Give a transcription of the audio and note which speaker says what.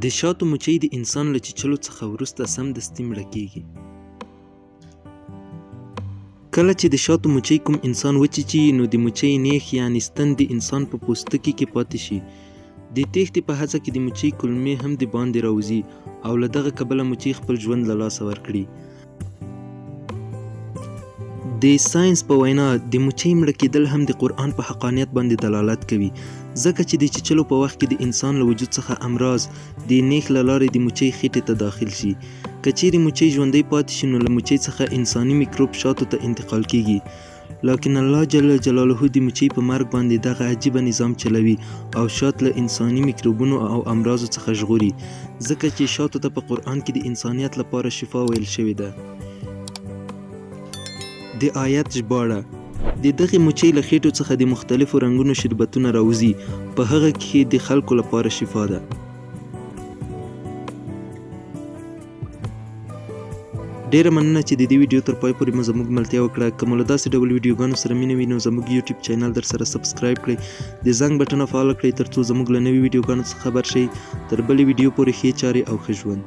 Speaker 1: د شاتو مچۍ د انسان له چیچلو څخه وروسته سمدستي مړه کیږي. کله چې د شاتو مچۍ کوم انسان وچیچي نو د مچۍ نیغ یعنی ستن د انسان په پوستکي کې پاتې شي. د تېښتې په هڅه کې د مچۍ کولمې هم د باندې راوځي او له دغه کبله مچۍ خپل ژوند له لاسه ورکړي. د ساينس په وینا د مچۍ مړه کېدل هم د قرآن په حقانیت باندې دلالت کوي، ځکه چې د چیچلو په وخت کې د انسان له وجود څخه امراض د نیغ له لارې د مچۍ خېټې ته داخل شي. که چیرې مچۍ ژوندۍ پاتې شي نو له مچۍ څخه انساني میکروب شاتو ته انتقال کیږي، لکن الله جل جلاله د مچۍ په مرګ باندې دغه عجیبه نظام چلوي او شات له انساني میکروبونو او امراضو څخه ژغوري، ځکه چې شاتو ته په قرآن کې د انسانیت لپاره شفا ویل شوې ده. د آیت ژباړه: د دغې مچۍ له خېټو څخه د مختلفو رنګونو شربتونه راوځي، په هغه کې د خلکو لپاره شفا ده. ډیره مننه چې د دې ویډیو تر پای پورې مو زموږ ملتیا وکړه. که مو له داسې ډول ویډیوګانو سره مینه وي نو زموږ یوټیوب چینل در سره سبسکرایب کړئ، د زنګ بټنه فعاله کړئ ترڅو زموږ له نوي ویډیوګانو څخه خبر شئ. تر بلې ویډیو پورې ښې چارې او ښه ژوند.